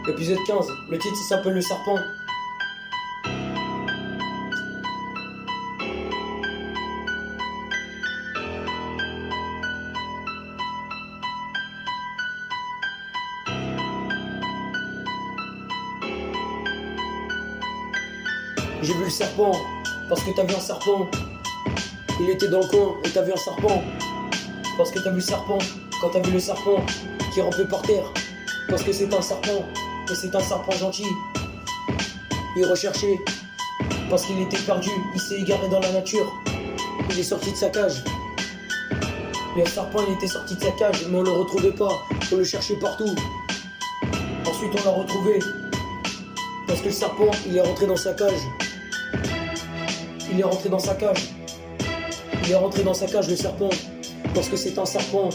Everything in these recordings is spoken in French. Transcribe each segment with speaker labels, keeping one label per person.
Speaker 1: Épisode 15, le titre s'appelle Le Serpent. J'ai vu le serpent, parce que t'as vu un serpent. Il était dans le coin et t'as vu un serpent. Parce que t'as vu le serpent, quand t'as vu le serpent qui rampait par terre. Parce que c'est un serpent, et c'est un serpent gentil. Il recherchait, parce qu'il était perdu, il s'est égaré dans la nature. Il est sorti de sa cage. Le serpent, il était sorti de sa cage, mais on le retrouvait pas. On le cherchait partout. Ensuite, on l'a retrouvé. Parce que le serpent, il est rentré dans sa cage. Il est rentré dans sa cage. Il est rentré dans sa cage, le serpent. Parce que c'est un serpent.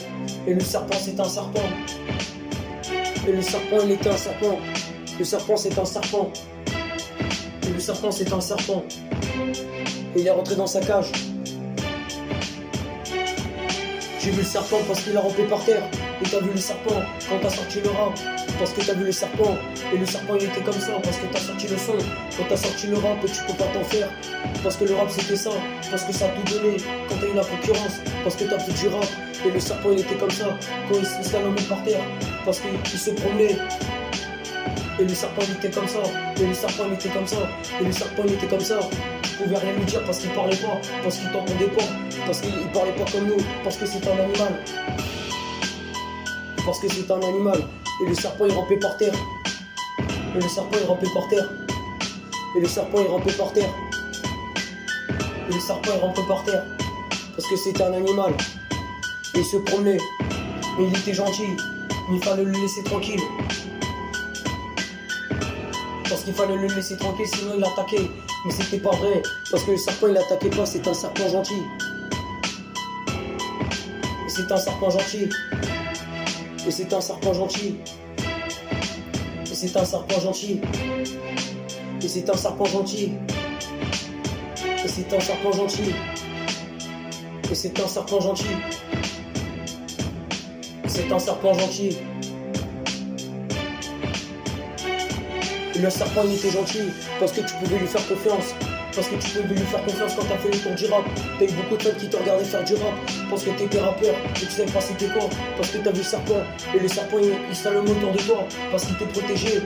Speaker 1: Et le serpent, c'est un serpent. Et le serpent, il était un serpent. Le serpent, c'est un serpent. Et le serpent, c'est un serpent. Et il est rentré dans sa cage. J'ai vu le serpent parce qu'il a rampé par terre. Et t'as vu le serpent quand t'as sorti le rap. Parce que t'as vu le serpent. Et le serpent il était comme ça. Parce que t'as sorti le son. Quand t'as sorti le rap et tu peux pas t'en faire. Parce que le rap c'était ça. Parce que ça a tout donné. Quand t'as eu la concurrence. Parce que t'as fait du rap. Et le serpent il était comme ça. Quand il se slalomait par terre. Parce qu'il se promenait. Et le serpent il était comme ça. Et le serpent il était comme ça. Et le serpent il était comme ça. Tu pouvais rien lui dire parce qu'il parlait pas. Parce qu'il t'entendait pas. Parce qu'il parlait pas comme nous. Parce que c'est un animal. Parce que c'est un animal. Et le serpent il rampait par terre. Et le serpent il rampait par terre. Et le serpent il rampait par terre. Et le serpent il rampait par terre. Parce que c'était un animal. Et il se promenait. Mais il était gentil. Mais il fallait le laisser tranquille. Parce qu'il fallait le laisser tranquille, sinon il attaquait. Mais c'était pas vrai. Parce que le serpent il attaquait pas, c'est un serpent gentil. Et c'est un serpent gentil. Et c'est un serpent gentil. Et c'est un serpent gentil. Et c'est un serpent gentil. Et c'est un serpent gentil. Et c'est un serpent gentil. Et c'est un serpent gentil. Et le serpent il était gentil. Parce que tu pouvais lui faire confiance. Parce que tu pouvais lui faire confiance quand t'as fait le tour du rap. T'as eu beaucoup de fans qui te regardaient faire du rap. Parce que t'étais rappeur et tu savais pas c'était quoi. Parce que t'as vu le serpent. Et le serpent il slalomait autour de toi. Parce qu'il te protégeait.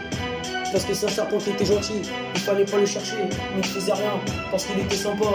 Speaker 1: Parce que c'est un serpent qui était gentil. Il fallait pas le chercher. Mais il faisait rien. Parce qu'il était sympa.